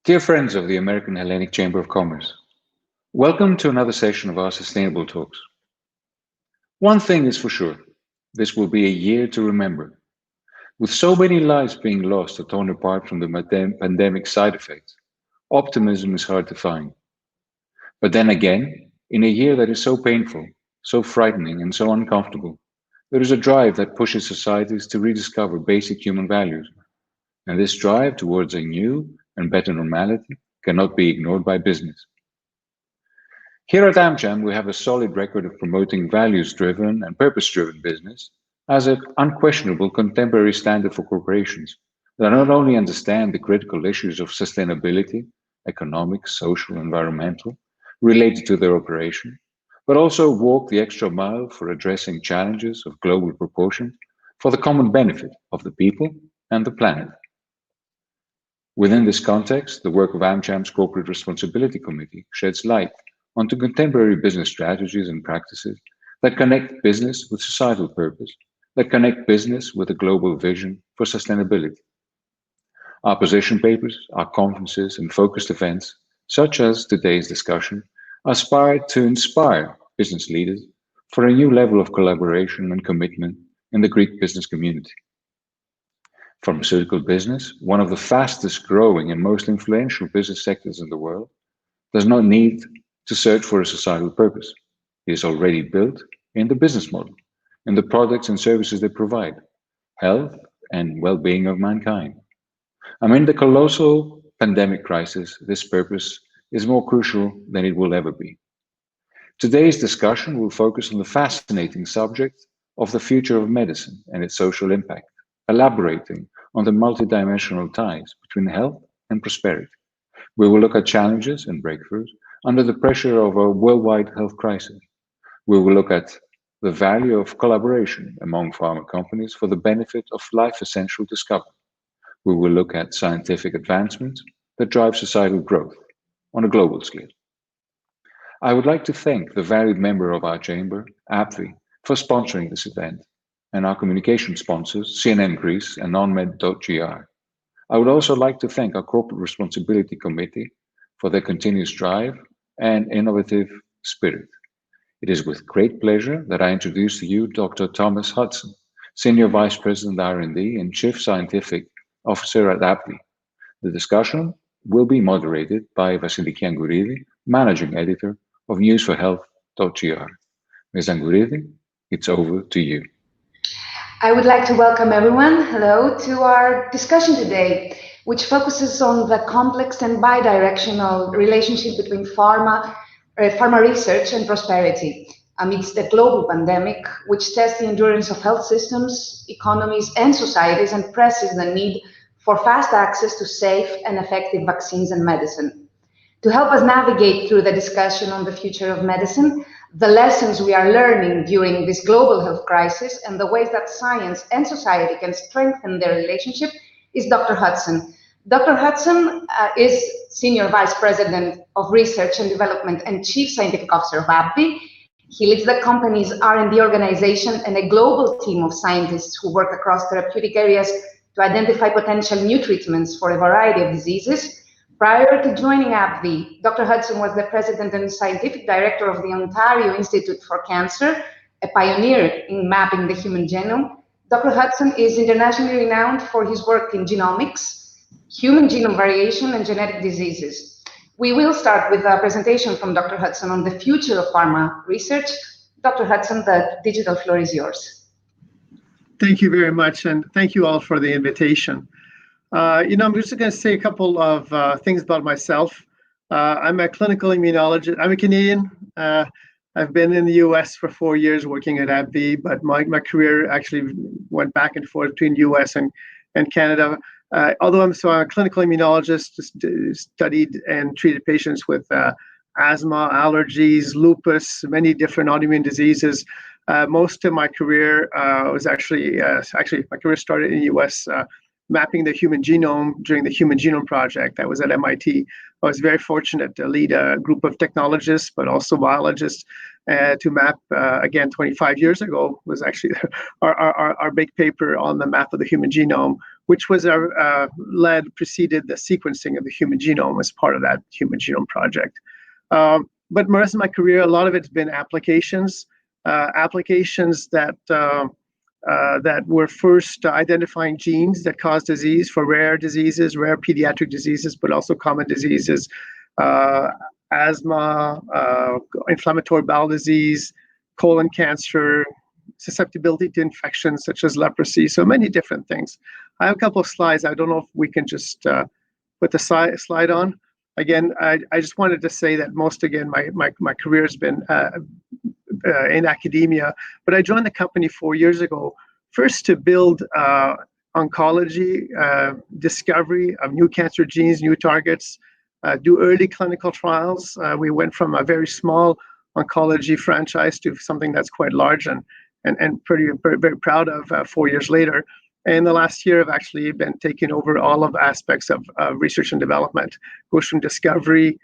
Dear friends of the American Hellenic Chamber of Commerce, welcome to another session of our Sustainable Talks. One thing is for sure, this will be a year to remember. With so many lives being lost or torn apart from the pandemic side effects, optimism is hard to find. But then again, in a year that is so painful, so frightening, and so uncomfortable, there is a drive that pushes societies to rediscover basic human values. And this drive towards a new and better normality cannot be ignored by business. Here at AmCham, we have a solid record of promoting values-driven and purpose-driven business as an unquestionable contemporary standard for corporations that not only understand the critical issues of sustainability, economic, social, environmental, related to their operation, but also walk the extra mile for addressing challenges of global proportions for the common benefit of the people and the planet. Within this context, the work of AmCham's Corporate Responsibility Committee sheds light onto contemporary business strategies and practices that connect business with societal purpose, that connect business with a global vision for sustainability. Our position papers, our conferences, and focused events, such as today's discussion, aspire to inspire business leaders for a new level of collaboration and commitment in the Greek business community. Pharmaceutical business, one of the fastest growing and most influential business sectors in the world, does not need to search for a societal purpose. It is already built in the business model, in the products and services they provide, health and well-being of mankind. Amid the colossal pandemic crisis, this purpose is more crucial than it will ever be. Today's discussion will focus on the fascinating subject of the future of medicine and its social impact, elaborating on the multidimensional ties between health and prosperity. We will look at challenges and breakthroughs under the pressure of a worldwide health crisis. We will look at the value of collaboration among pharma companies for the benefit of life-essential discovery. We will look at scientific advancements that drive societal growth on a global scale. I would like to thank the valued member of our chamber, AbbVie, for sponsoring this event, and our communication sponsors, CNN Greece and nonmed.gr. I would also like to thank our Corporate Responsibility Committee for their continuous drive and innovative spirit. It is with great pleasure that I introduce to you Dr. Thomas Hudson, Senior Vice President R&D and Chief Scientific Officer at AbbVie. The discussion will be moderated by Vasiliki Angouridi, Managing Editor of newsforhealth.gr. Ms. Angouridi, it's over to you. I would like to welcome everyone, hello, to our discussion today, which focuses on the complex and bidirectional relationship between pharma research and prosperity amidst the global pandemic, which tests the endurance of health systems, economies, and societies, and presses the need for fast access to safe and effective vaccines and medicine. To help us navigate through the discussion on the future of medicine, the lessons we are learning during this global health crisis, and the ways that science and society can strengthen their relationship is Dr. Hudson. Dr. Hudson is Senior Vice President of Research and Development and Chief Scientific Officer of AbbVie. He leads the company's R&D organization and a global team of scientists who work across therapeutic areas to identify potential new treatments for a variety of diseases. Prior to joining AbbVie, Dr. Hudson was the President and Scientific Director of the Ontario Institute for Cancer, a pioneer in mapping the human genome. Dr. Hudson is internationally renowned for his work in genomics, human genome variation, and genetic diseases. We will start with a presentation from Dr. Hudson on the future of pharma research. Dr. Hudson, the digital floor is yours. Thank you very much, and thank you all for the invitation. I'm just going to say a couple of things about myself. I'm a clinical immunologist. I'm a Canadian. I've been in the US for 4 years working at AbbVie, but my career actually went back and forth between US and Canada. Although I'm a clinical immunologist, studied and treated patients with asthma, allergies, lupus, many different autoimmune diseases. Most of my career was actually my career started in the US mapping the human genome during the Human Genome Project. That was at MIT. I was very fortunate to lead a group of technologists, but also biologists, to map, again, 25 years ago was actually our big paper on the map of the human genome, which was preceded the sequencing of the human genome as part of that Human Genome Project. But the rest of my career, a lot of it's been applications that were first identifying genes that cause disease for rare diseases, rare pediatric diseases, but also common diseases, asthma, inflammatory bowel disease, colon cancer, susceptibility to infections such as leprosy, so many different things. I have a couple of slides. I don't know if we can just put the slide on. Again, I just wanted to say that my career has been in academia, but I joined the company 4 years ago, first to build oncology, discovery of new cancer genes, new targets, do early clinical trials. We went from a very small oncology franchise to something that's quite large and very proud of 4 years later. And the last year, I've actually been taking over all of aspects of research and development, goes from discovery,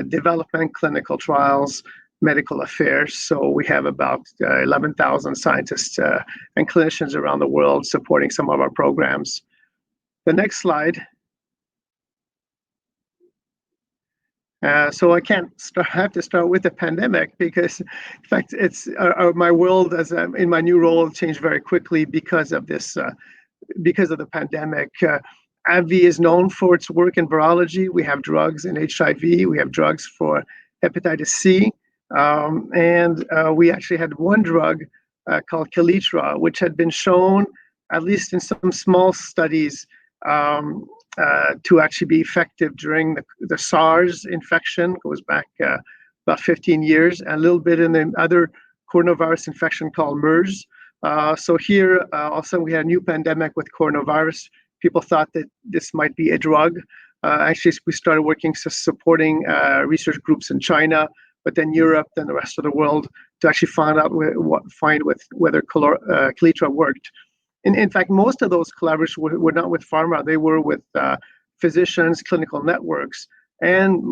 development, clinical trials, medical affairs. So we have about 11,000 scientists and clinicians around the world supporting some of our programs. The next slide. So I have to start with the pandemic because, in fact, it's my world as in my new role changed very quickly because of this, because of the pandemic. AbbVie is known for its work in virology. We have drugs in HIV. We have drugs for hepatitis C, and we actually had one drug called Kaletra, which had been shown, at least in some small studies, to actually be effective during the SARS infection, goes back about 15 years, and a little bit in the other coronavirus infection called MERS. So here, all of a sudden, we had a new pandemic with coronavirus. People thought that this might be a drug. Actually, we started working supporting research groups in China, but then Europe, then the rest of the world, to actually find whether Kaletra worked. In fact, most of those collaborations were not with pharma. They were with physicians, clinical networks, and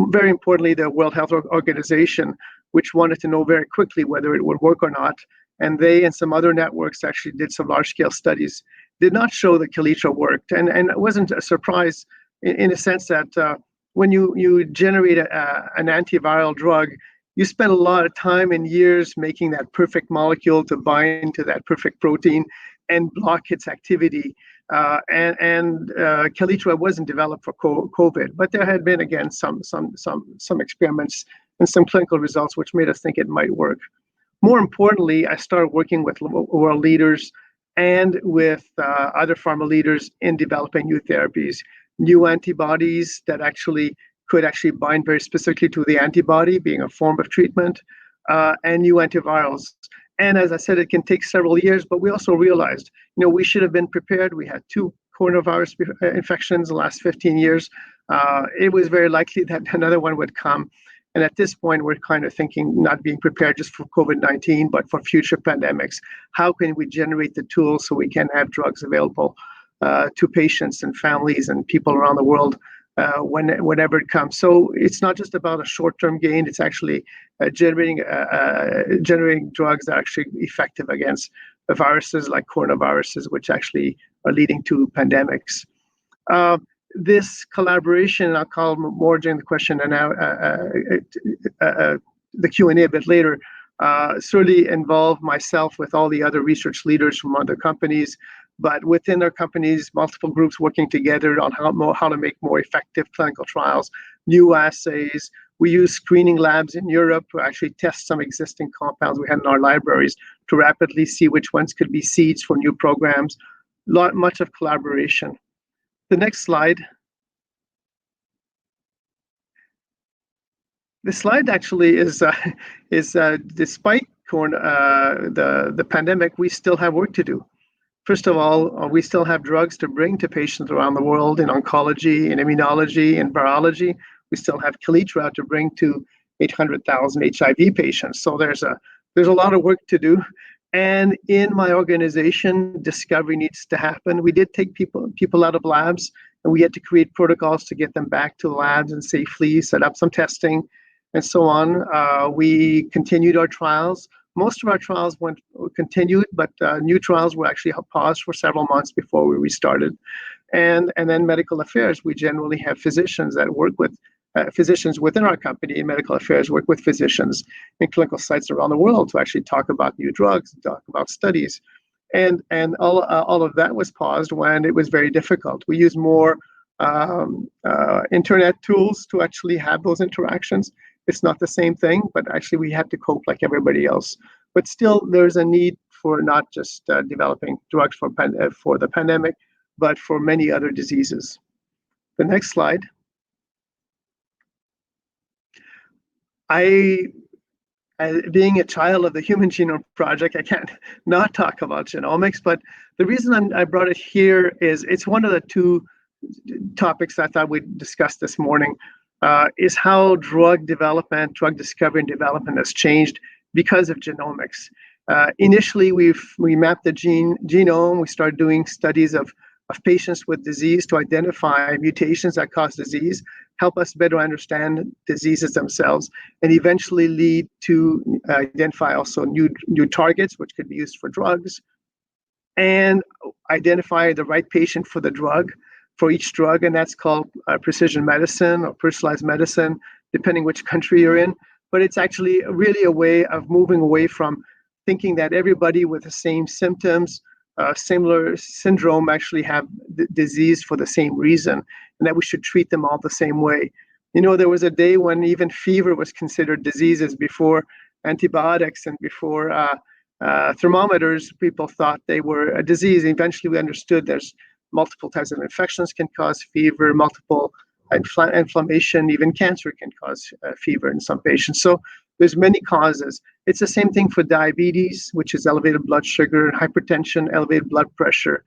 very importantly, the World Health Organization, which wanted to know very quickly whether it would work or not. And they and some other networks actually did some large-scale studies, did not show that Kaletra worked. And it wasn't a surprise in a sense that when you generate an antiviral drug, you spend a lot of time and years making that perfect molecule to bind to that perfect protein and block its activity. Kaletra wasn't developed for COVID, but there had been, again, some experiments and some clinical results which made us think it might work. More importantly, I started working with world leaders and with other pharma leaders in developing new therapies, new antibodies that could bind very specifically to the antibody, being a form of treatment, and new antivirals. And as I said, it can take several years, but we also realized, we should have been prepared. We had 2 coronavirus infections in the last 15 years. It was very likely that another one would come. And at this point, we're kind of thinking not being prepared just for COVID-19, but for future pandemics. How can we generate the tools so we can have drugs available to patients and families and people around the world whenever it comes? So it's not just about a short-term gain. It's actually generating drugs that are actually effective against viruses like coronaviruses, which actually are leading to pandemics. This collaboration, I'll call more during the question and now the Q&A a bit later, certainly involved myself with all the other research leaders from other companies, but within our companies, multiple groups working together on how to make more effective clinical trials, new assays. We use screening labs in Europe to actually test some existing compounds we had in our libraries to rapidly see which ones could be seeds for new programs. Much of collaboration. The next slide. This slide actually is despite the pandemic, we still have work to do. First of all, we still have drugs to bring to patients around the world in oncology, in immunology, in virology. We still have Kaletra to bring to 800,000 HIV patients. So there's a lot of work to do. And in my organization, discovery needs to happen. We did take people out of labs, and we had to create protocols to get them back to the labs and safely set up some testing and so on. We continued our trials. Most of our trials continued, but new trials were actually paused for several months before we restarted. And then medical affairs, we generally have physicians that work with physicians within our company in medical affairs, work with physicians in clinical sites around the world to actually talk about new drugs, talk about studies. And all of that was paused when it was very difficult. We use more internet tools to actually have those interactions. It's not the same thing, but actually we had to cope like everybody else. But still, there's a need for not just developing drugs for the pandemic, but for many other diseases. The next slide. Being a child of the Human Genome Project, I can't not talk about genomics, but the reason I brought it here is it's one of the two topics I thought we'd discuss this morning, is how drug discovery and development has changed because of genomics. Initially, we mapped the genome. We started doing studies of patients with disease to identify mutations that cause disease, help us better understand diseases themselves, and eventually lead to identify also new targets, which could be used for drugs, and identify the right patient for the drug, for each drug, and that's called precision medicine or personalized medicine, depending which country you're in. But it's actually really a way of moving away from thinking that everybody with the same symptoms, similar syndrome, actually have disease for the same reason, and that we should treat them all the same way. You know, there was a day when even fever was considered diseases before antibiotics and before thermometers. People thought they were a disease. Eventually, we understood there's multiple types of infections can cause fever, multiple inflammation, even cancer can cause fever in some patients. So there's many causes. It's the same thing for diabetes, which is elevated blood sugar, hypertension, elevated blood pressure.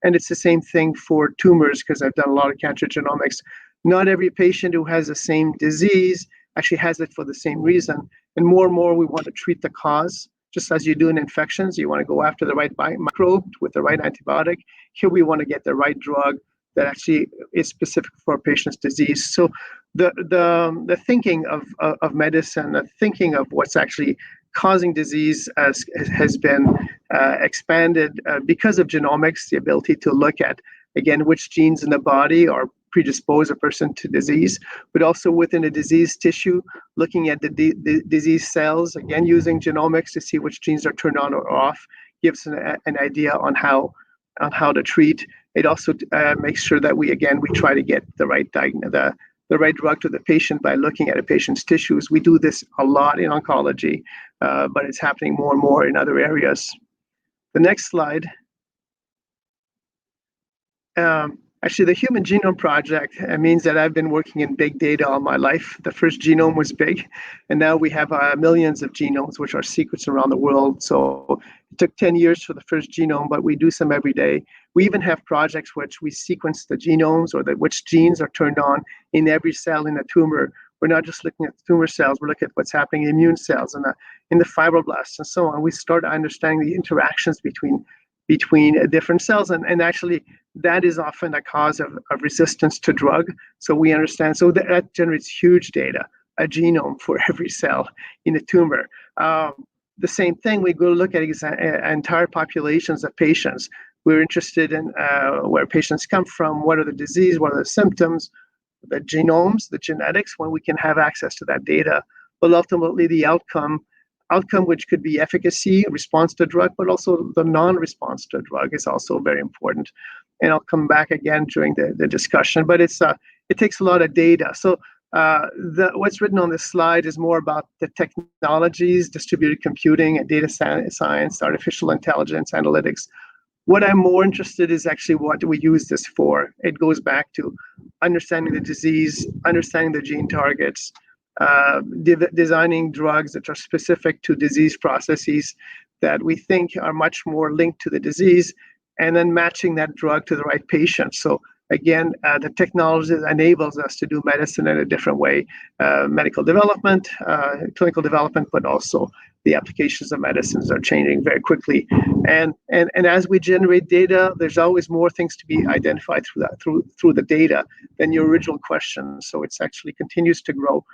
And it's the same thing for tumors, because I've done a lot of cancer genomics. Not every patient who has the same disease actually has it for the same reason. And more, we want to treat the cause. Just as you do in infections, you want to go after the right microbe with the right antibiotic. Here we want to get the right drug that actually is specific for a patient's disease. So the thinking of medicine, the thinking of what's actually causing disease has been expanded because of genomics, the ability to look at, again, which genes in the body are predispose a person to disease, but also within a disease tissue, looking at the disease cells, again, using genomics to see which genes are turned on or off, gives an idea on how to treat. It also makes sure that we try to get the right drug to the patient by looking at a patient's tissues. We do this a lot in oncology, but it's happening more and more in other areas. The next slide. Actually, the Human Genome Project means that I've been working in big data all my life. The first genome was big, and now we have millions of genomes, which are sequenced around the world. So it took 10 years for the first genome, but we do some every day. We even have projects which we sequence the genomes or which genes are turned on in every cell in a tumor. We're not just looking at the tumor cells, we're looking at what's happening in immune cells and in the fibroblasts and so on. We start understanding the interactions between different cells, and actually that is often a cause of resistance to drug. So we understand, so that generates huge data, a genome for every cell in a tumor. The same thing, we go look at entire populations of patients. We're interested in where patients come from, what are the disease, what are the symptoms, the genomes, the genetics, when we can have access to that data. But ultimately the outcome which could be efficacy, response to drug, but also the non-response to drug is also very important. And I'll come back again during the discussion, but it takes a lot of data. So what's written on this slide is more about the technologies, distributed computing and data science, artificial intelligence, analytics. What I'm more interested in is actually what do we use this for? It goes back to understanding the disease, understanding the gene targets, designing drugs that are specific to disease processes that we think are much more linked to the disease, and then matching that drug to the right patient. So again, the technology enables us to do medicine in a different way, medical development, clinical development, but also the applications of medicines are changing very quickly. And as we generate data, there's always more things to be identified through the data than your original question. So it's actually continues to grow.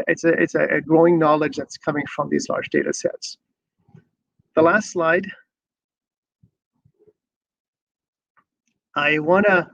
It's a growing knowledge that's coming from these large data sets. The last slide. I want to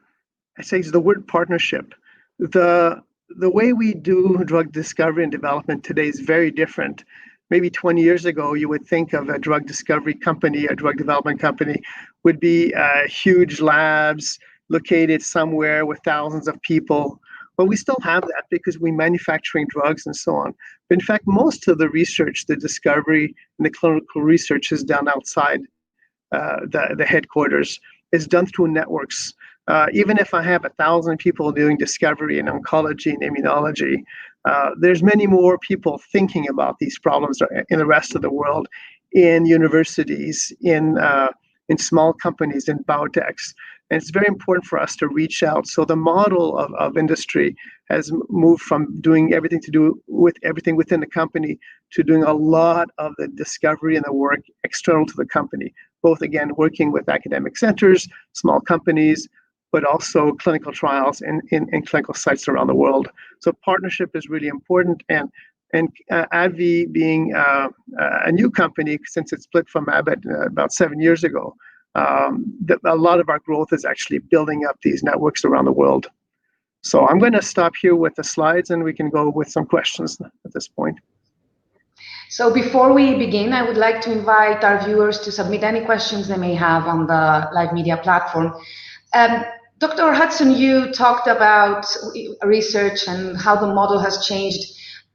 say is the word partnership. The way we do drug discovery and development today is very different. Maybe 20 years ago, you would think of a drug discovery company, a drug development company, would be huge labs located somewhere with thousands of people. Well, we still have that because we're manufacturing drugs and so on. But in fact, most of the research, the discovery, and the clinical research is done outside the headquarters. Is done through networks. Even if I have 1,000 people doing discovery in oncology and immunology, there's many more people thinking about these problems in the rest of the world, in universities, in small companies, in biotechs. And it's very important for us to reach out. So the model of industry has moved from doing everything to do with everything within the company to doing a lot of the discovery and the work external to the company, both again working with academic centers, small companies, but also clinical trials in clinical sites around the world. So partnership is really important. And AbbVie being a new company since it split from Abbott about 7 years ago, a lot of our growth is actually building up these networks around the world. So I'm going to stop here with the slides and we can go with some questions at this point. So before we begin, I would like to invite our viewers to submit any questions they may have on the live media platform. Dr. Hudson, you talked about research and how the model has changed,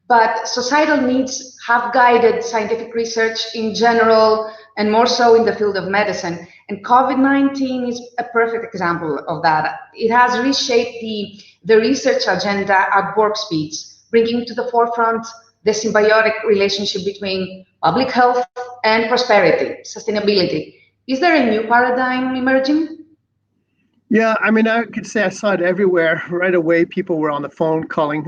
but societal needs have guided scientific research in general and more so in the field of medicine. And COVID-19 is a perfect example of that. It has reshaped the research agenda at warp speeds, bringing to the forefront the symbiotic relationship between public health and prosperity, sustainability. Is there a new paradigm emerging? Yeah, I mean, I could say I saw it everywhere. Right away, people were on the phone calling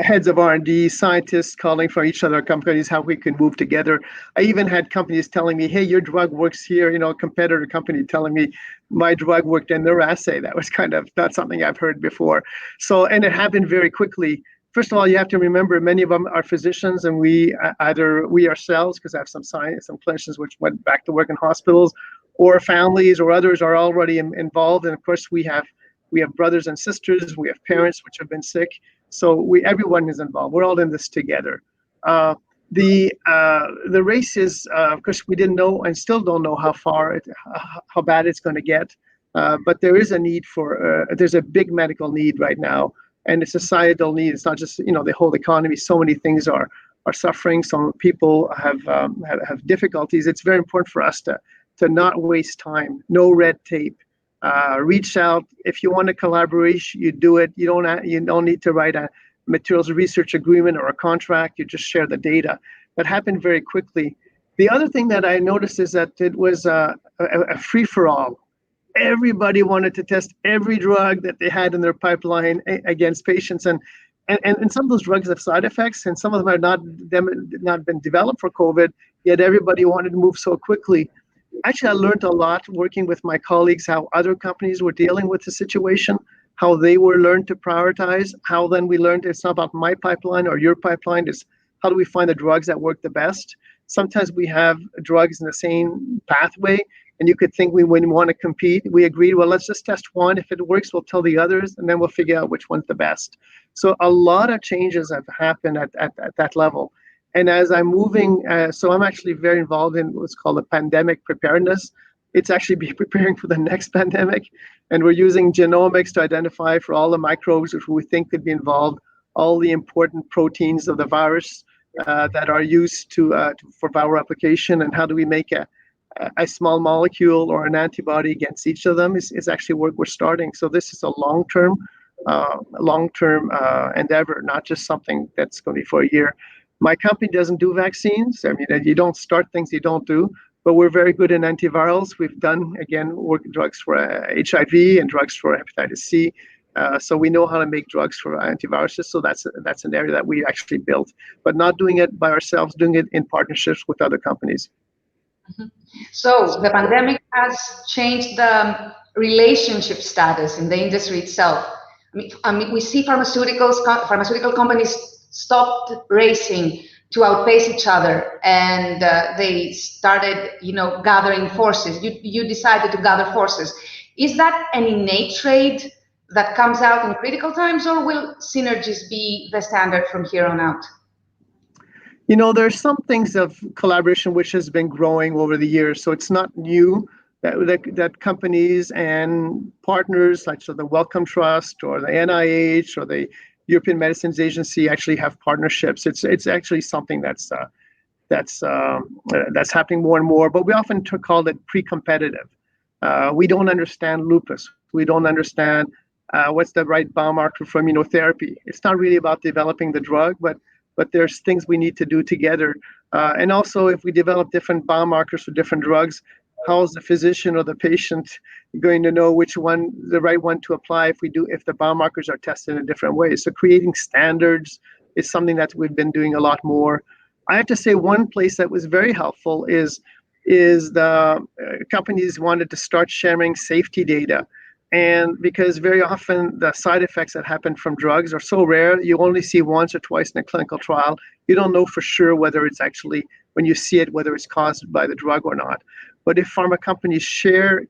heads of R&D, scientists calling for each other companies how we can move together. I even had companies telling me, hey, your drug works here, a competitor company telling me my drug worked in their assay. That was kind of not something I've heard before. So, and it happened very quickly. First of all, you have to remember many of them are physicians, and we ourselves, because I have some clinicians which went back to work in hospitals, or families or others are already involved. And of course, we have brothers and sisters, we have parents which have been sick. So everyone is involved. We're all in this together. The race is, of course, we didn't know and still don't know how bad it's going to get. But there is a need there's a big medical need right now, and a societal need. It's not just the whole economy. So many things are suffering. Some people have difficulties. It's very important for us to not waste time. No red tape. Reach out if you want to collaborate. You do it. You don't need to write a materials research agreement or a contract. You just share the data. That happened very quickly. The other thing that I noticed is that it was a free for all. Everybody wanted to test every drug that they had in their pipeline against patients, and some of those drugs have side effects, and some of them have not been developed for COVID. Yet everybody wanted to move so quickly. Actually, I learned a lot working with my colleagues how other companies were dealing with the situation, how they were learned to prioritize, how then we learned it's not about my pipeline or your pipeline, it's how do we find the drugs that work the best. Sometimes we have drugs in the same pathway, and you could think we wouldn't want to compete. We agreed, well, let's just test one. If it works, we'll tell the others, and then we'll figure out which one's the best. So a lot of changes have happened at that level. And as I'm moving, so I'm actually very involved in what's called a pandemic preparedness. It's actually be preparing for the next pandemic. And we're using genomics to identify for all the microbes which we think could be involved, all the important proteins of the virus that are used for viral application, and how do we make a small molecule or an antibody against each of them is actually work we're starting. So this is a long-term endeavor, not just something that's going to be for a year. My company doesn't do vaccines. I mean, you don't start things you don't do, but we're very good in antivirals. We've done, again, drugs for HIV and drugs for hepatitis C. So we know how to make drugs for antiviruses. So that's an area that we actually built, but not doing it by ourselves, doing it in partnerships with other companies. Mm-hmm. So the pandemic has changed the relationship status in the industry itself. I mean, we see pharmaceutical companies stopped racing to outpace each other, and they started, gathering forces. You decided to gather forces. Is that an innate trait that comes out in critical times, or will synergies be the standard from here on out? There's some things of collaboration which has been growing over the years, so it's not new that companies and partners like the Wellcome Trust or the NIH or the European Medicines Agency actually have partnerships. It's actually something that's happening more and more, but we often call it pre-competitive. We don't understand lupus. We don't understand what's the right biomarker for immunotherapy. It's not really about developing the drug, but there's things we need to do together. And also, if we develop different biomarkers for different drugs, how is the physician or the patient going to know which one, the right one to apply if the biomarkers are tested in different ways? So creating standards is something that we've been doing a lot more. I have to say one place that was very helpful is the companies wanted to start sharing safety data. And because very often the side effects that happen from drugs are so rare, you only see once or twice in a clinical trial. You don't know for sure whether it's actually, when you see it, whether it's caused by the drug or not. But if pharma companies share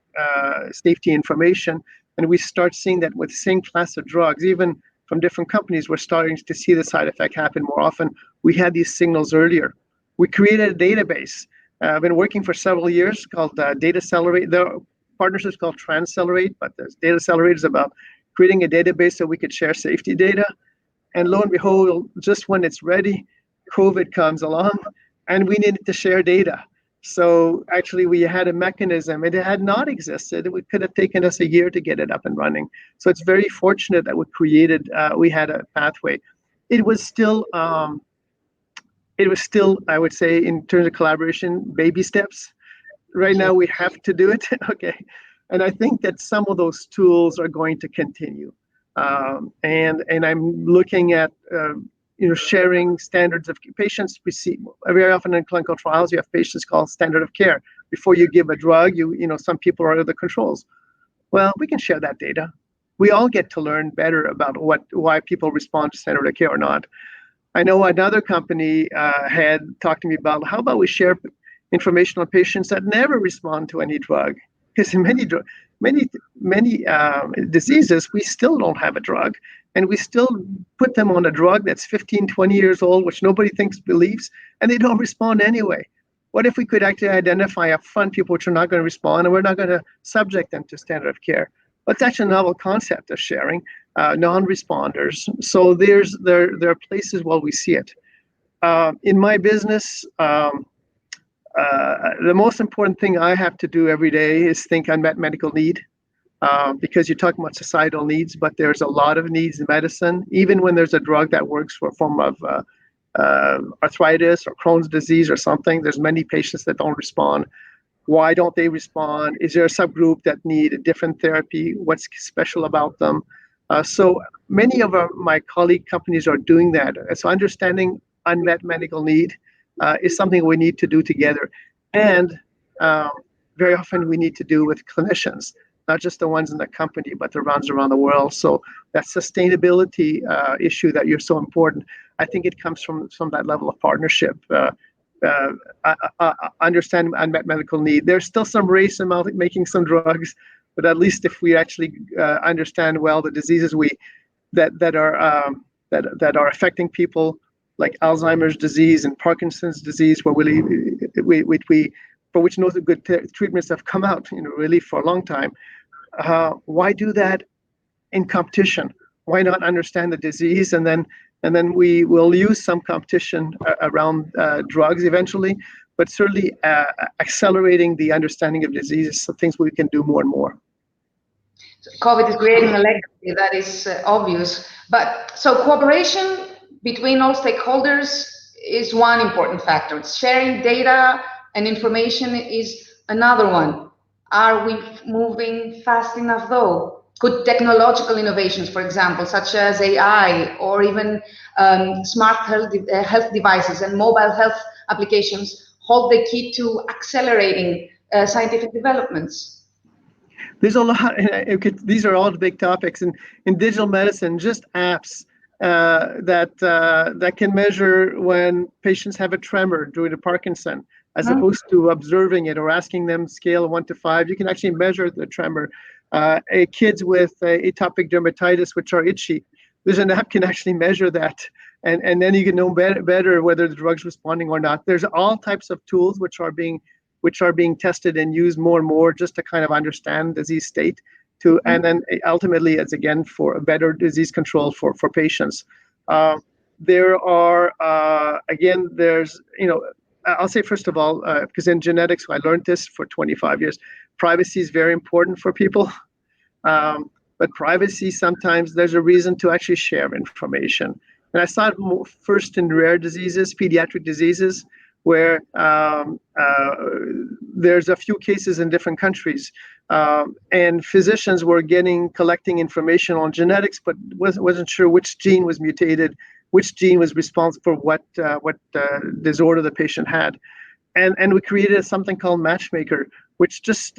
safety information, and we start seeing that with the same class of drugs, even from different companies, we're starting to see the side effect happen more often. We had these signals earlier. We created a database. I've been working for several years called Data Accelerate. The partnership is called Transcelerate, but the Data Accelerate is about creating a database so we could share safety data. And lo and behold, just when it's ready, COVID comes along, and we needed to share data. So actually, we had a mechanism. It had not existed. It could have taken us a year to get it up and running. So it's very fortunate that we had a pathway. It was still, I would say, in terms of collaboration, baby steps. Right now, we have to do it. Okay. And I think that some of those tools are going to continue. And I'm looking at sharing standards of patients. We see very often in clinical trials, you have patients called standard of care. Before you give a drug, some people are under the controls. Well, we can share that data. We all get to learn better about why people respond to standard of care or not. I know another company had talked to me about how about we share information on patients that never respond to any drug, because in many diseases we still don't have a drug, and we still put them on a drug that's 15, 20 years old, which nobody believes, and they don't respond anyway. What if we could actually identify upfront people which are not going to respond, and we're not going to subject them to standard of care? That's actually a novel concept of sharing non-responders. So there are places where we see it. In my business, the most important thing I have to do every day is think unmet medical need, because you're talking about societal needs, but there's a lot of needs in medicine. Even when there's a drug that works for a form of arthritis or Crohn's disease or something, there's many patients that don't respond. Why don't they respond? Is there a subgroup that need a different therapy? What's special about them? So many of my colleague companies are doing that. So understanding unmet medical need is something we need to do together. And very often we need to do with clinicians, not just the ones in the company, but the ones around the world. So that sustainability issue that you're so important, I think it comes from that level of partnership. Understand unmet medical need. There's still some race about making some drugs, but at least if we actually understand well the diseases that are affecting people, like Alzheimer's disease and Parkinson's disease, for which no good treatments have come out, really for a long time. Why do that in competition? Why not understand the disease, and then we will use some competition around drugs eventually, but certainly accelerating the understanding of diseases, so things we can do more and more. COVID is creating a legacy, that is obvious. But so cooperation between all stakeholders is one important factor. Sharing data and information is another one. Are we moving fast enough, though? Could technological innovations, for example, such as AI or even smart health devices and mobile health applications, hold the key to accelerating scientific developments? There's a lot. These are all the big topics. In digital medicine, just apps that can measure when patients have a tremor due to Parkinson, as opposed to observing it or asking them scale of 1 to 5. You can actually measure the tremor. Kids with atopic dermatitis, which are itchy, there's an app can actually measure that, and then you can know better whether the drug's responding or not. There's all types of tools which are being tested and used more and more just to kind of understand disease state, and then ultimately it's again for a better disease control for patients. There are there's I'll say first of all, because in genetics I learned this for 25 years, privacy is very important for people. But privacy, sometimes there's a reason to actually share information. And I saw it first in rare diseases, pediatric diseases, where there's a few cases in different countries, and physicians were collecting information on genetics, but wasn't sure which gene was mutated, which gene was responsible for what disorder the patient had. And we created something called Matchmaker, which just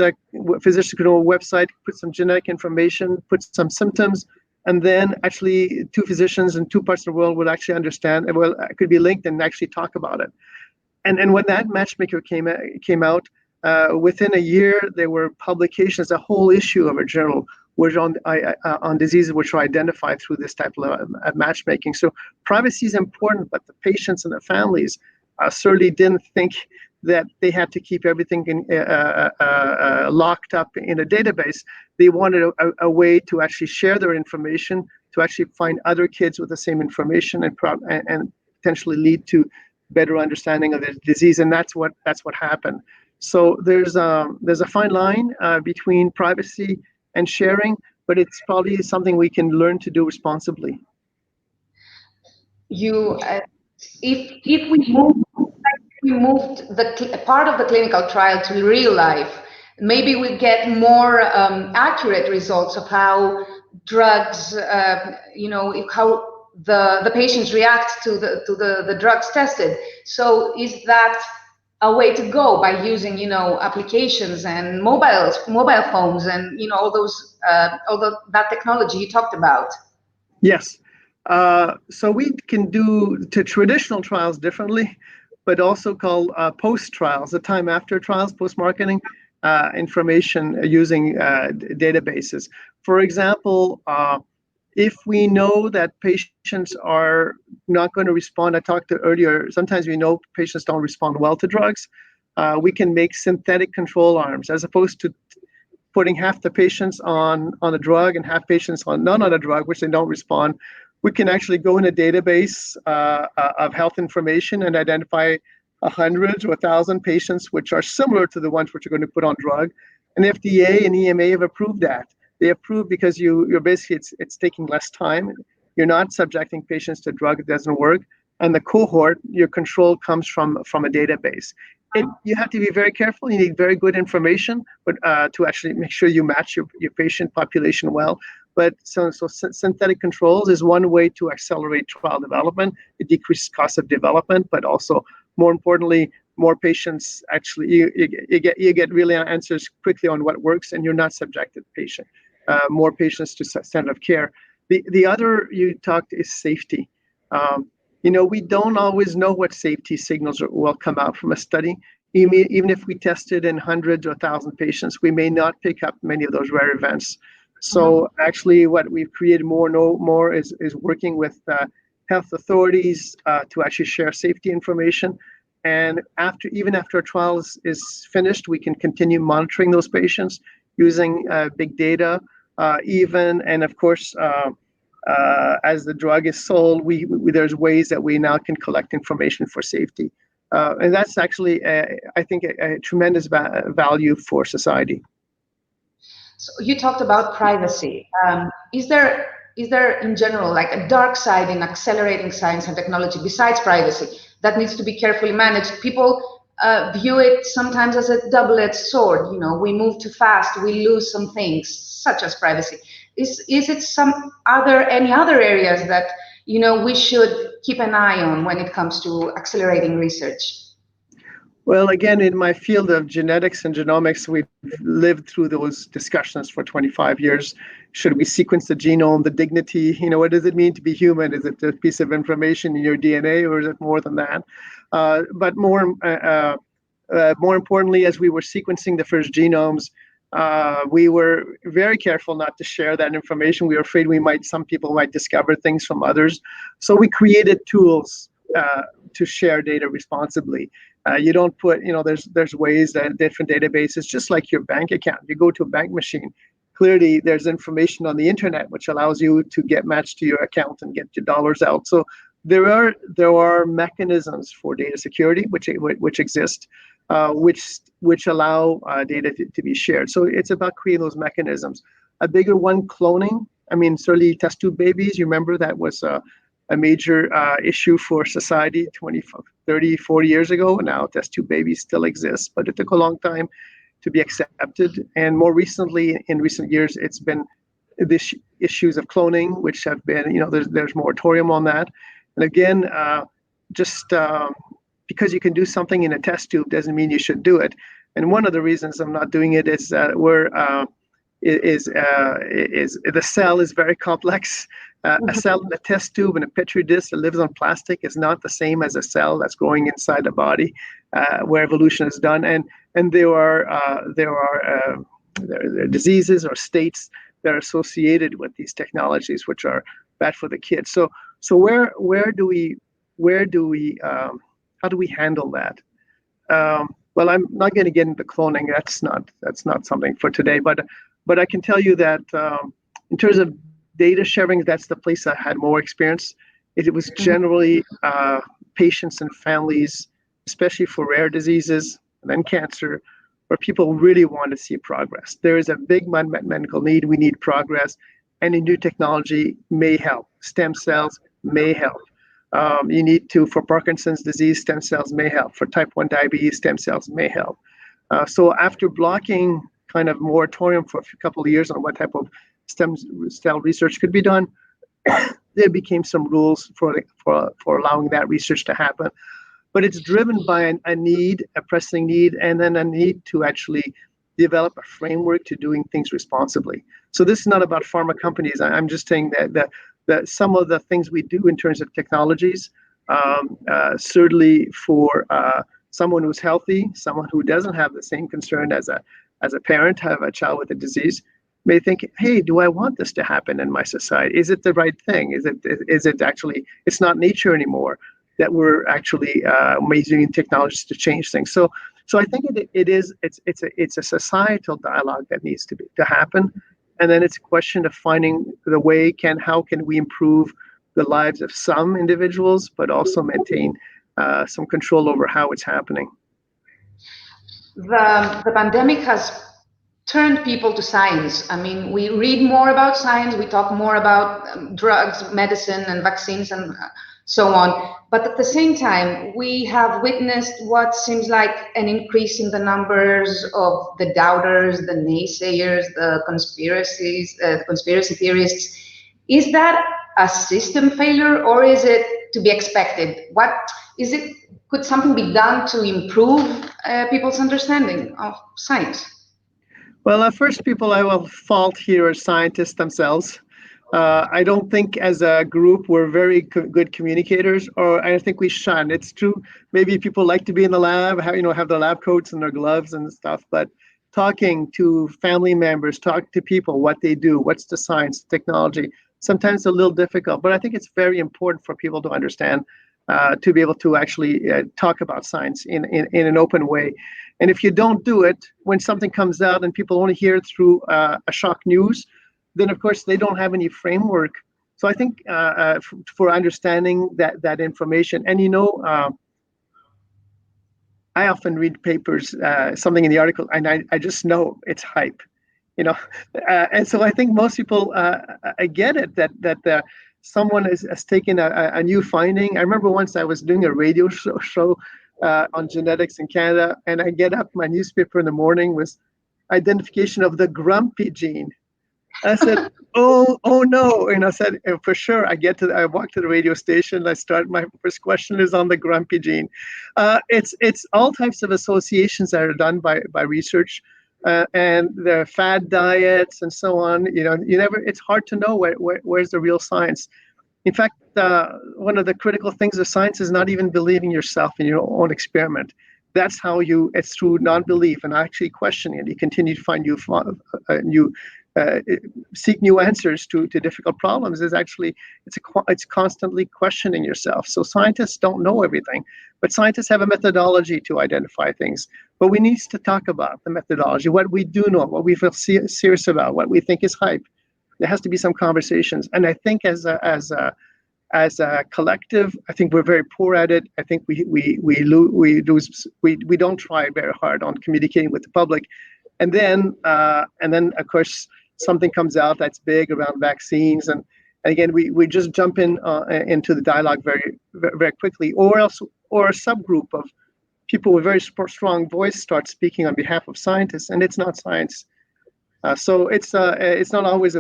physicians could go on a website, put some genetic information, put some symptoms, and then actually two physicians in two parts of the world would actually understand, well, it could be linked and actually talk about it. And when that Matchmaker came out, within a year, there were publications, a whole issue of a journal was on diseases which were identified through this type of matchmaking. So privacy is important, but the patients and the families certainly didn't think that they had to keep everything locked up in a database. They wanted a way to actually share their information, to actually find other kids with the same information and potentially lead to better understanding of the disease. And that's what happened. So there's a fine line between privacy and sharing, but it's probably something we can learn to do responsibly. If we moved the part of the clinical trial to real life, maybe we get more accurate results of how drugs, how the patients react to the drugs tested. So is that a way to go, by using applications and mobile phones and all that technology you talked about? Yes. So we can do traditional trials differently, but also called post trials, the time after trials, post marketing information using databases. For example, if we know that patients are not going to respond, I talked earlier, sometimes we know patients don't respond well to drugs, we can make synthetic control arms, as opposed to putting half the patients on a drug and half patients on none on a drug, which they don't respond. We can actually go in a database of health information and identify 100 to 1,000 patients which are similar to the ones which are going to put on drug. And FDA and EMA have approved that. They approve because you're basically, it's taking less time. You're not subjecting patients to drug that doesn't work. And the cohort, your control comes from a database. You have to be very careful. You need very good information, but to actually make sure you match your patient population well. But so synthetic controls is one way to accelerate trial development. It decreases cost of development, but also, more importantly, more patients actually, you get really answers quickly on what works, and you're not subjected patient. More patients to standard of care. The other you talked is safety. We don't always know what safety signals will come out from a study. Even if we tested in hundreds or 1,000 patients, we may not pick up many of those rare events. So actually what we've created more is working with health authorities to actually share safety information. And even after a trial is finished, we can continue monitoring those patients using big data, and of course, as the drug is sold, there's ways that we now can collect information for safety. And that's actually, I think, a tremendous value for society. So you talked about privacy. Is there in general like a dark side in accelerating science and technology besides privacy that needs to be carefully managed? People view it sometimes as a double-edged sword. We move too fast, we lose some things, such as privacy. Is it any other areas that we should keep an eye on when it comes to accelerating research? Well, again, in my field of genetics and genomics, we've lived through those discussions for 25 years. Should we sequence the genome, the dignity? What does it mean to be human? Is it a piece of information in your DNA, or is it more than that? But more importantly, as we were sequencing the first genomes, we were very careful not to share that information. We were afraid some people might discover things from others. So we created tools to share data responsibly. You don't put, there's ways that different databases, just like your bank account, you go to a bank machine. Clearly, there's information on the internet which allows you to get matched to your account and get your dollars out. So there are mechanisms for data security which exist, which allow data to be shared. So it's about creating those mechanisms. A bigger one, cloning. I mean, certainly test tube babies. You remember that was a major issue for society 20, 30, 40 years ago. Now test tube babies still exist, but it took a long time to be accepted. And more recently, in recent years, it's been this issues of cloning, which have been, there's moratorium on that. And again, just because you can do something in a test tube doesn't mean you should do it. And one of the reasons I'm not doing it is that the cell is very complex. A cell in a test tube in a petri dish that lives on plastic is not the same as a cell that's growing inside the body, where evolution is done. And there are diseases or states that are associated with these technologies, which are bad for the kids. So where do we how do we handle that? Well, I'm not going to get into cloning. That's not something for today. But I can tell you that in terms of data sharing, that's the place I had more experience. It was generally patients and families, especially for rare diseases and then cancer, where people really want to see progress. There is a big unmet medical need. We need progress. Any new technology may help. Stem cells may help. You need to, for Parkinson's disease, stem cells may help. For type 1 diabetes, stem cells may help. So after blocking kind of moratorium for a couple of years on what type of stem cell research could be done, there became some rules for allowing that research to happen. But it's driven by a need, a pressing need, and then a need to actually develop a framework to doing things responsibly. So this is not about pharma companies. I'm just saying that some of the things we do in terms of technologies, certainly for someone who's healthy, someone who doesn't have the same concern as a parent, have a child with a disease, may think, hey, do I want this to happen in my society? Is it the right thing? Is it actually, it's not nature anymore, that we're actually using technologies to change things. So I think it's a societal dialogue that needs to happen. And then it's a question of finding the way, how can we improve the lives of some individuals, but also maintain some control over how it's happening. The pandemic has turned people to science. I mean, we read more about science, we talk more about drugs, medicine, and vaccines, and so on. But at the same time, we have witnessed what seems like an increase in the numbers of the doubters, the naysayers, the conspiracy theorists. Is that a system failure, or is it to be expected? What is it? Could something be done to improve people's understanding of science? Well, first people I will fault here are scientists themselves. I don't think as a group we're very good communicators, or I think we shun. It's true, maybe people like to be in the lab, have their lab coats and their gloves and stuff, but talking to family members, talk to people, what they do, what's the science, technology, sometimes a little difficult, but I think it's very important for people to understand, to be able to actually talk about science in an open way. And if you don't do it, when something comes out and people only hear it through a shock news, then of course they don't have any framework. So I think for understanding that information, and I often read papers, something in the article, and I just know it's hype, and so I think most people I get it that someone has taken a new finding. I remember once I was doing a radio show on genetics in Canada, and I get up, my newspaper in the morning was identification of the grumpy gene. I said, oh no. And I said, for sure. I walk to the radio station. My first question is on the grumpy gene. It's all types of associations that are done by research, and the fad diets and so on. It's hard to know where's the real science. In fact, one of the critical things of science is not even believing yourself in your own experiment. That's how it's through non-belief and actually questioning it. You continue to find new seek new answers to difficult problems. It's constantly questioning yourself. So scientists don't know everything, but scientists have a methodology to identify things. But we need to talk about the methodology, what we do know, what we feel serious about, what we think is hype. There has to be some conversations, and I think as a collective, I think we're very poor at it. I think we don't try very hard on communicating with the public, and then of course something comes out that's big around vaccines, and again we just jump into the dialogue very quickly, or a subgroup of people with very strong voice start speaking on behalf of scientists, and it's not science. So it's not always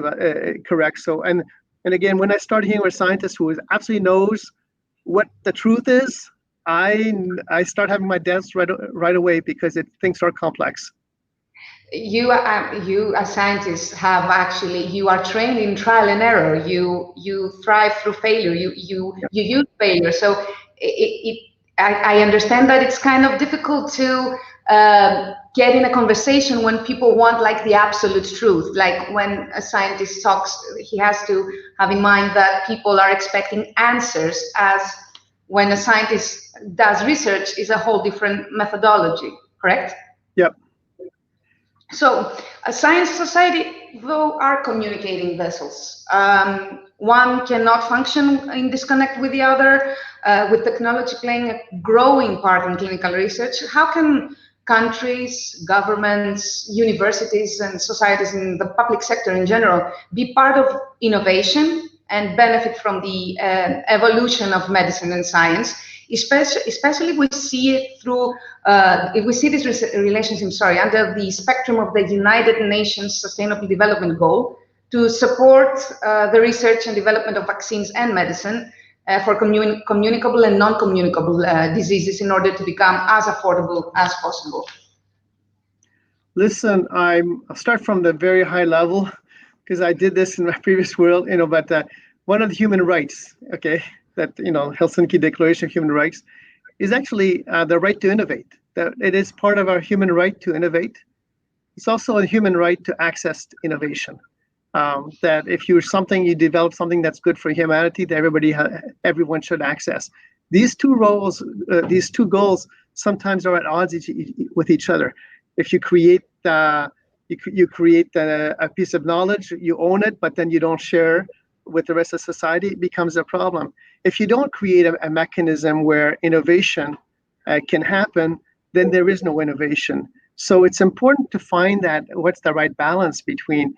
correct. So and again, when I start hearing a scientist who absolutely knows what the truth is, I start having my doubts right away because things are complex. You as scientists you are trained in trial and error. You thrive through failure. You use failure. So I understand that it's kind of difficult to get in a conversation when people want like the absolute truth. Like when a scientist talks, he has to have in mind that people are expecting answers, as when a scientist does research is a whole different methodology, correct? Yep. So a science society, though, are communicating vessels. One cannot function in disconnect with the other, with technology playing a growing part in clinical research. How can countries, governments, universities, and societies in the public sector in general be part of innovation and benefit from the evolution of medicine and science? Especially if we see it through, if we see this relationship, under the spectrum of the United Nations Sustainable Development Goal to support the research and development of vaccines and medicine for communicable and non-communicable diseases in order to become as affordable as possible. Listen, I'll start from the very high level because I did this in my previous world, but one of the human rights, okay, that Helsinki Declaration of Human Rights is actually the right to innovate. That it is part of our human right to innovate. It's also a human right to access innovation. That if you develop something that's good for humanity, that everyone should access. These two goals sometimes are at odds with each other. If you create you create a piece of knowledge, you own it, but then you don't share with the rest of society, it becomes a problem. If you don't create a mechanism where innovation can happen, then there is no innovation. So it's important to find what's the right balance between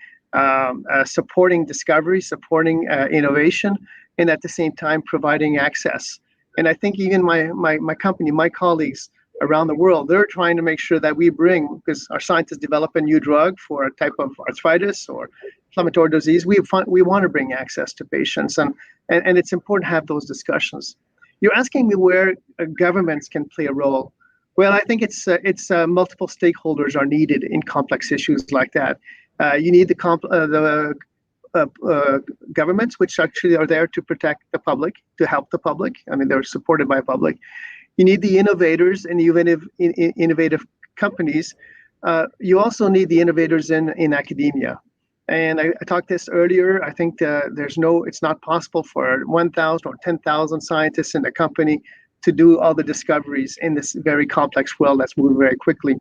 supporting discovery, supporting innovation, and at the same time providing access. And I think even my company, my colleagues around the world, they're trying to make sure that because our scientists develop a new drug for a type of arthritis or inflammatory disease, we want to bring access to patients, and it's important to have those discussions. You're asking me where governments can play a role. Well, I think it's multiple stakeholders are needed in complex issues like that. You need the governments, which actually are there to protect the public, to help the public. I mean, they're supported by public. You need the innovators and innovative companies. You also need the innovators in academia. And I talked this earlier. I think it's not possible for 1,000 or 10,000 scientists in a company to do all the discoveries in this very complex world that's moving very quickly.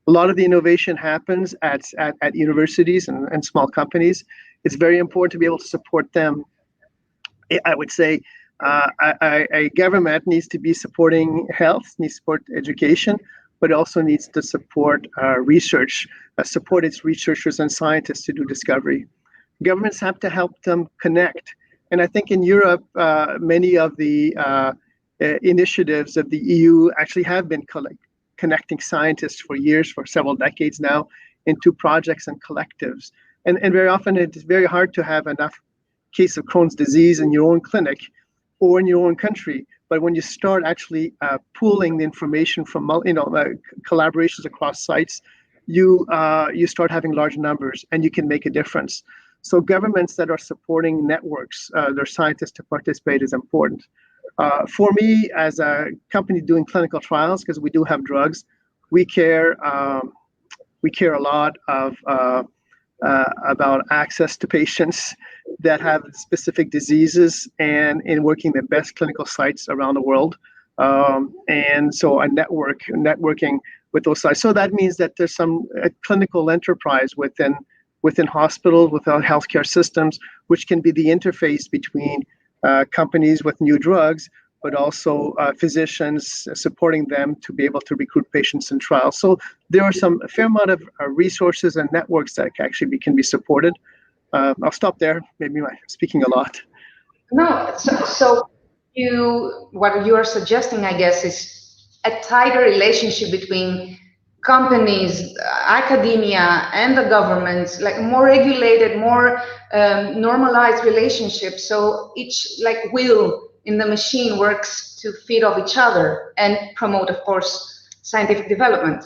A lot of the innovation happens at universities and small companies. It's very important to be able to support them. I would say a government needs to be supporting health, needs to support education, but also needs to support research, support its researchers and scientists to do discovery. Governments have to help them connect. And I think in Europe, many of the initiatives of the EU actually have been connecting scientists for years, for several decades now, into projects and collectives. And very often it's very hard to have enough case of Crohn's disease in your own clinic or in your own country. But when you start actually pooling the information from collaborations across sites, you start having large numbers, and you can make a difference. So governments that are supporting networks, their scientists to participate is important. For me, as a company doing clinical trials, because we do have drugs, we care a lot about access to patients that have specific diseases, and in working the best clinical sites around the world. And so networking with those sites. So that means that there's some clinical enterprise within hospitals, within healthcare systems, which can be the interface between companies with new drugs, but also physicians supporting them to be able to recruit patients in trials. So there are a fair amount of resources and networks that actually can be supported. I'll stop there. Maybe I'm speaking a lot. No, so what you are suggesting, I guess, is a tighter relationship between companies, academia, and the governments, like more regulated, more normalized relationships. So each wheel in the machine works to feed off each other and promote, of course, scientific development.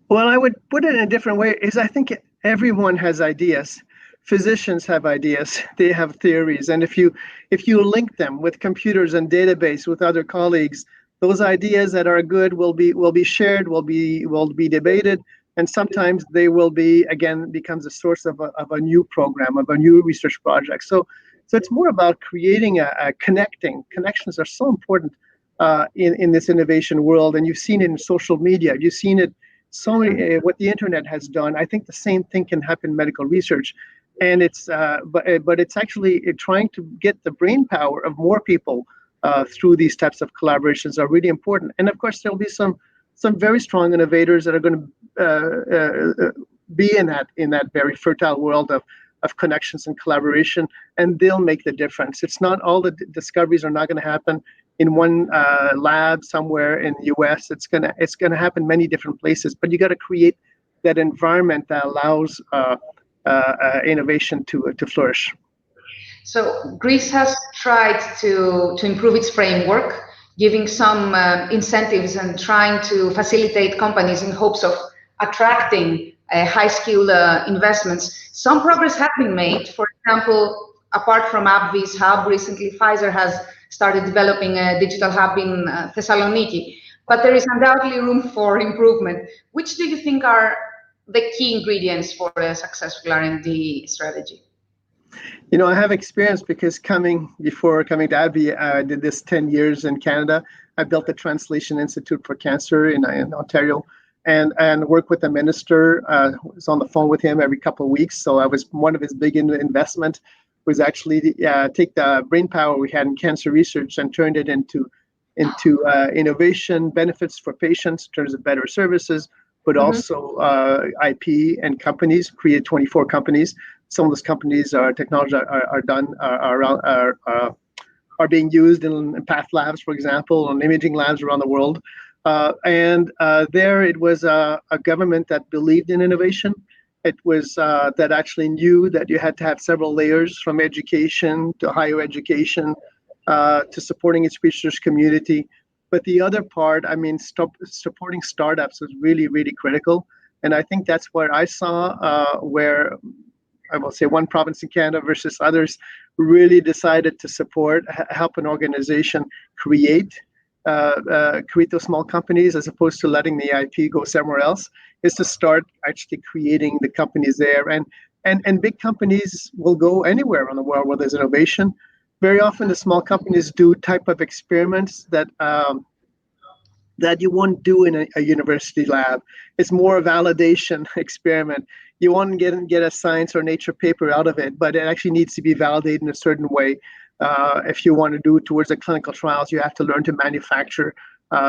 Well, I would put it in a different way. I think everyone has ideas. Physicians have ideas. They have theories, and if you link them with computers and database with other colleagues, those ideas that are good will be shared, will be debated, and sometimes they will becomes a source of a new program, of a new research project. So it's more about creating a connecting. Connections are so important in this innovation world, and you've seen it in social media. You've seen it what the internet has done. I think the same thing can happen in medical research, and it's but it's actually trying to get the brain power of more people through these types of collaborations are really important. And of course, there'll be some very strong innovators that are going to be in that very fertile world of connections and collaboration, and they'll make the difference. It's not all the discoveries are not going to happen in one lab somewhere in the US. It's gonna happen many different places, but you got to create that environment that allows innovation to flourish. So Greece has tried to improve its framework, giving some incentives and trying to facilitate companies in hopes of attracting high-skill investments. Some progress has been made. For example, apart from AbbVie's hub, recently Pfizer has started developing a digital hub in Thessaloniki. But there is undoubtedly room for improvement. Which do you think are the key ingredients for a successful R&D strategy? I have experience because before coming to AbbVie, I did this 10 years in Canada. I built the Translation Institute for Cancer in Ontario, and worked with the minister. Was on the phone with him every couple of weeks. So I was one of his big investment was actually take the brain power we had in cancer research and turned it into innovation benefits for patients in terms of better services, but also IP and companies. Create 24 companies. Some of those companies, technology are being used in path labs, for example, and imaging labs around the world. And there it was a government that believed in innovation. It was that actually knew that you had to have several layers, from education to higher education to supporting its research community. But the other part, supporting startups was really, really critical. And I think that's where I saw where I will say one province in Canada versus others really decided to help an organization create those small companies, as opposed to letting the IP go somewhere else, is to start actually creating the companies there. And big companies will go anywhere in the world where there's innovation. Very often the small companies do type of experiments that you won't do in a university lab. It's more a validation experiment. You won't get a science or nature paper out of it, but it actually needs to be validated in a certain way. If you want to do it towards the clinical trials, you have to learn to manufacture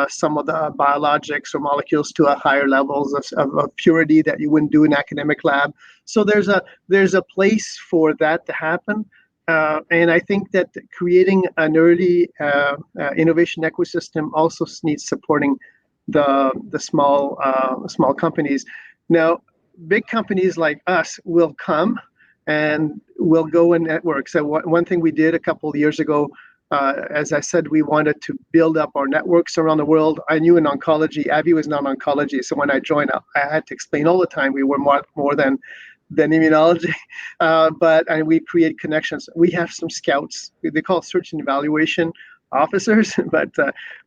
some of the biologics or molecules to a higher levels of purity that you wouldn't do in an academic lab. So there's a place for that to happen. And I think that creating an early innovation ecosystem also needs supporting the small companies. Now, big companies like us will come and we'll go in network. So one thing we did a couple of years ago, as I said, we wanted to build up our networks around the world. I knew in oncology, Abby was not oncology, so when I joined, I had to explain all the time we were more than immunology, and we create connections. We have some scouts. They call it search and evaluation officers, but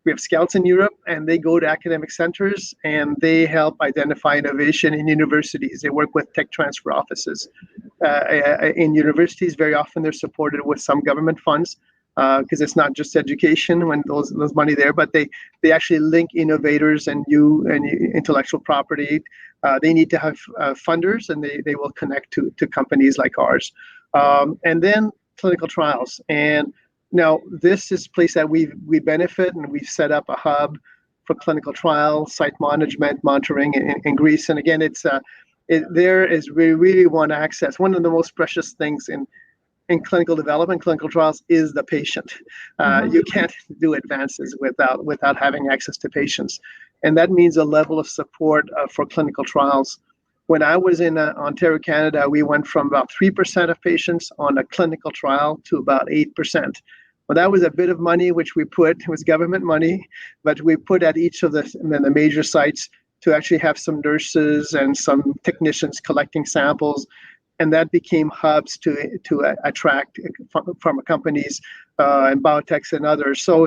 we have scouts in Europe, and they go to academic centers and they help identify innovation in universities. They work with tech transfer offices in universities. Very often they're supported with some government funds because it's not just education when those money there, but they actually link innovators and intellectual property. They need to have funders, and they will connect to companies like ours. And then clinical trials. And now, this is a place that we benefit, and we've set up a hub for clinical trial, site management, monitoring in Greece. And again, there is we really want to access. One of the most precious things in clinical development, clinical trials, is the patient. You can't do advances without having access to patients. And that means a level of support for clinical trials. When I was in Ontario, Canada, we went from about 3% of patients on a clinical trial to about 8%. Well, that was a bit of money, which it was government money, but we put at each of the major sites to actually have some nurses and some technicians collecting samples. And that became hubs to attract pharma companies and biotechs and others. So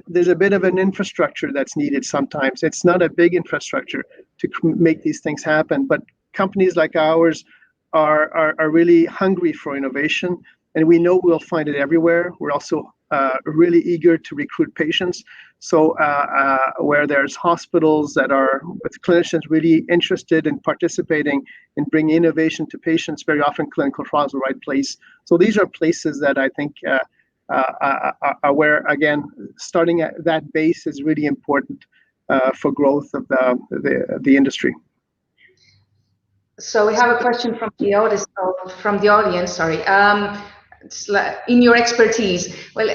there's a bit of an infrastructure that's needed sometimes. It's not a big infrastructure to make these things happen, but companies like ours are really hungry for innovation, and we know we'll find it everywhere. We're also really eager to recruit patients. So where there's hospitals that are with clinicians really interested in participating in bringing innovation to patients, very often clinical trials are the right place. So these are places that I think are where, again, starting at that base is really important for growth of the industry. So we have a question from the audience. Sorry. In your expertise, well,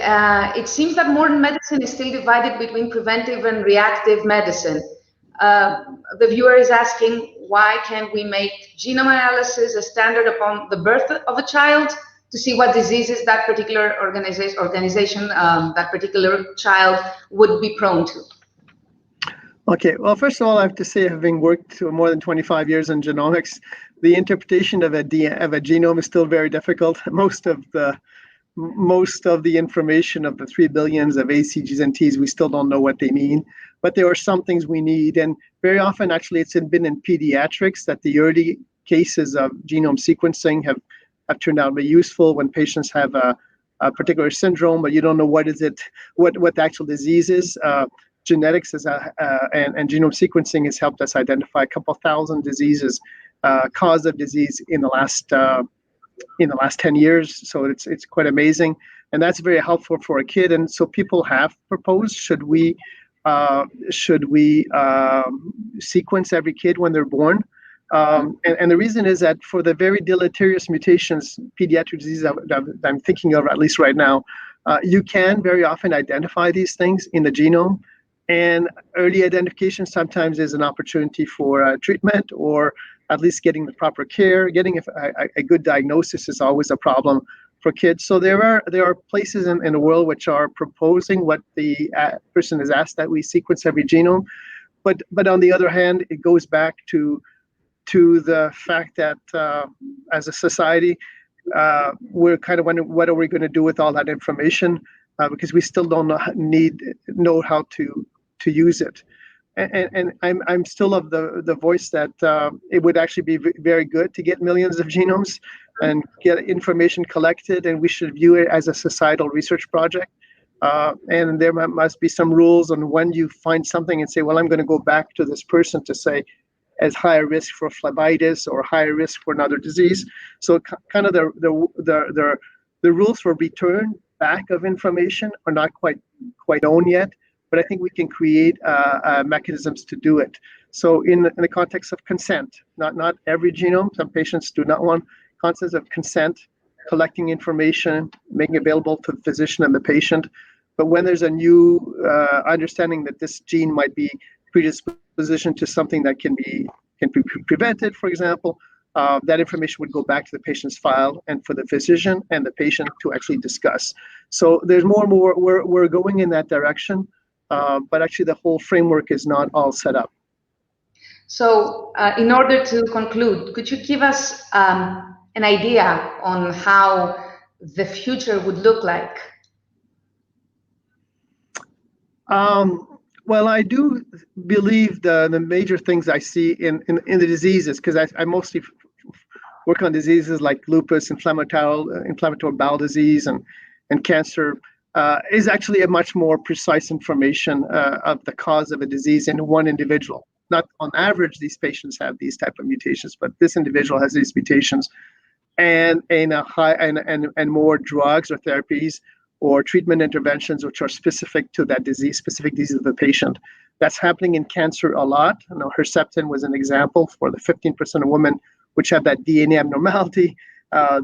it seems that modern medicine is still divided between preventive and reactive medicine. The viewer is asking, why can't we make genome analysis a standard upon the birth of a child to see what diseases that particular organization, that particular child would be prone to? Okay, well, first of all, I have to say, having worked more than 25 years in genomics, the interpretation of a genome is still very difficult. Most of the information of the 3 billions of A's, C's, and T's, we still don't know what they mean. But there are some things we need, and very often, actually, it's been in pediatrics that the early cases of genome sequencing have turned out to be useful when patients have a particular syndrome, but you don't know what the actual disease is. Genetics and genome sequencing has helped us identify a couple thousand diseases, cause of disease in the last 10 years. So it's quite amazing, and that's very helpful for a kid. And so people have proposed, should we sequence every kid when they're born? And the reason is that for the very deleterious mutations, pediatric diseases that I'm thinking of, at least right now, you can very often identify these things in the genome. And early identification sometimes is an opportunity for treatment, or at least getting the proper care. Getting a good diagnosis is always a problem for kids. So there are places in the world which are proposing what the person has asked, that we sequence every genome. But on the other hand, it goes back to the fact that as a society, we're kind of wondering, what are we going to do with all that information? Because we still don't know how to use it. And I'm still of the voice that it would actually be very good to get millions of genomes and get information collected, and we should view it as a societal research project. And there must be some rules on when you find something and say, well, I'm going to go back to this person to say as higher risk for phlebitis or higher risk for another disease. So kind of the rules for return back of information are not quite known yet, but I think we can create mechanisms to do it. So in the context of consent, not every genome, some patients do not want concepts of consent, collecting information, making available to the physician and the patient. But when there's a new understanding that this gene might be predisposition to something that can can be prevented, for example, that information would go back to the patient's file and for the physician and the patient to actually discuss. So there's more and more, we're going in that direction, but actually the whole framework is not all set up. So in order to conclude, could you give us an idea on how the future would look like? Well, I do believe the major things I see in the diseases, because I mostly work on diseases like lupus, inflammatory bowel disease, and cancer, is actually a much more precise information of the cause of a disease in one individual. Not on average, these patients have these type of mutations, but this individual has these mutations, and more drugs or therapies or treatment interventions which are specific to that disease, specific disease of the patient. That's happening in cancer a lot. You know, Herceptin was an example for the 15% of women which have that DNA abnormality.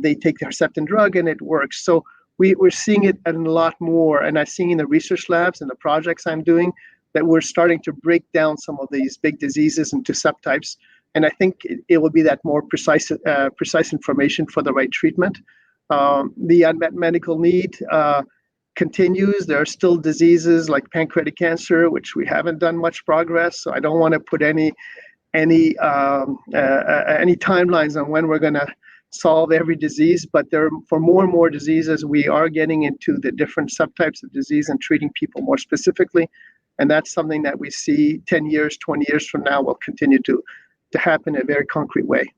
They take the Herceptin drug and it works. So we're seeing it a lot more, and I'm seeing in the research labs and the projects I'm doing that we're starting to break down some of these big diseases into subtypes. And I think it will be that more precise information for the right treatment. The unmet medical need continues. There are still diseases like pancreatic cancer, which we haven't done much progress. So I don't want to put any timelines on when we're going to solve every disease. But for more and more diseases, we are getting into the different subtypes of disease and treating people more specifically. And that's something that we see 10 years, 20 years from now will continue to happen in a very concrete way.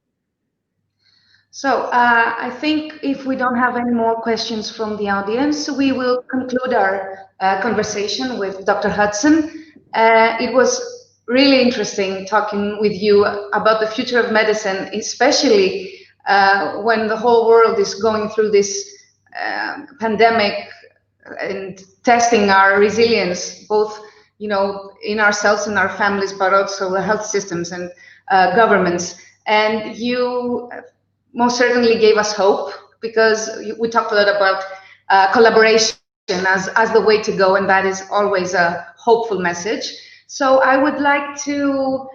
So I think if we don't have any more questions from the audience, we will conclude our conversation with Dr. Hudson. It was really interesting talking with you about the future of medicine, especially when the whole world is going through this pandemic and testing our resilience, both in ourselves and our families, but also the health systems and governments. And you most certainly gave us hope, because we talked a lot about collaboration as the way to go, and that is always a hopeful message. So I would like to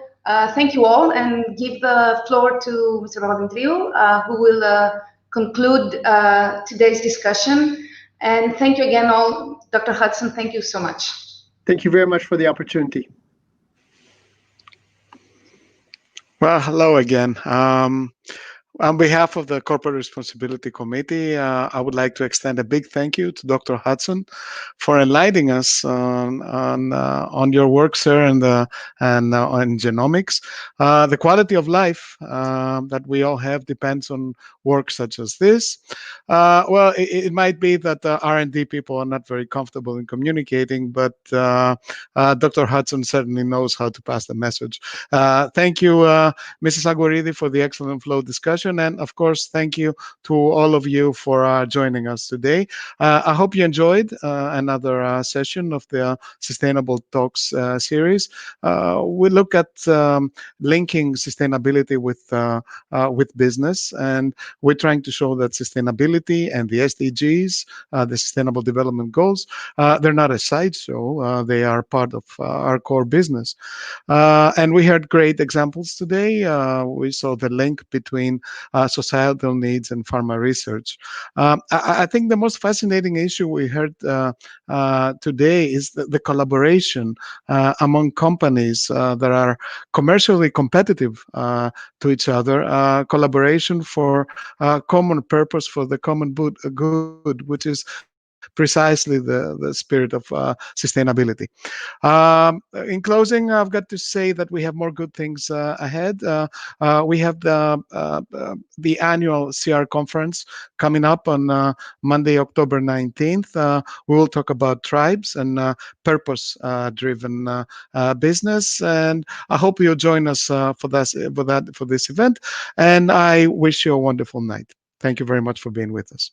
thank you all and give the floor to Mr. Papadentriou, who will conclude today's discussion. And thank you again all. Dr. Hudson, thank you so much. Thank you very much for the opportunity. Well, hello again. On behalf of the Corporate Responsibility Committee, I would like to extend a big thank you to Dr. Hudson for enlightening us on your work, sir, and on genomics. The quality of life that we all have depends on work such as this. Well, it might be that the R&D people are not very comfortable in communicating, but Dr. Hudson certainly knows how to pass the message. Thank you, Mrs. Aguirre, for the excellent flow discussion. And of course, thank you to all of you for joining us today. I hope you enjoyed another session of the Sustainable Talks series. We look at linking sustainability with business, and we're trying to show that sustainability and the SDGs, the Sustainable Development Goals, they're not a sideshow. They are part of our core business. And we heard great examples today. We saw the link between societal needs and pharma research. I think the most fascinating issue we heard today is the collaboration among companies that are commercially competitive to each other, collaboration for common purpose, for the common good, which is precisely the spirit of sustainability. In closing, I've got to say that we have more good things ahead. We have the annual CR conference coming up on Monday, October 19th. We will talk about tribes and purpose-driven business, and I hope you'll join us for this event. And I wish you a wonderful night. Thank you very much for being with us.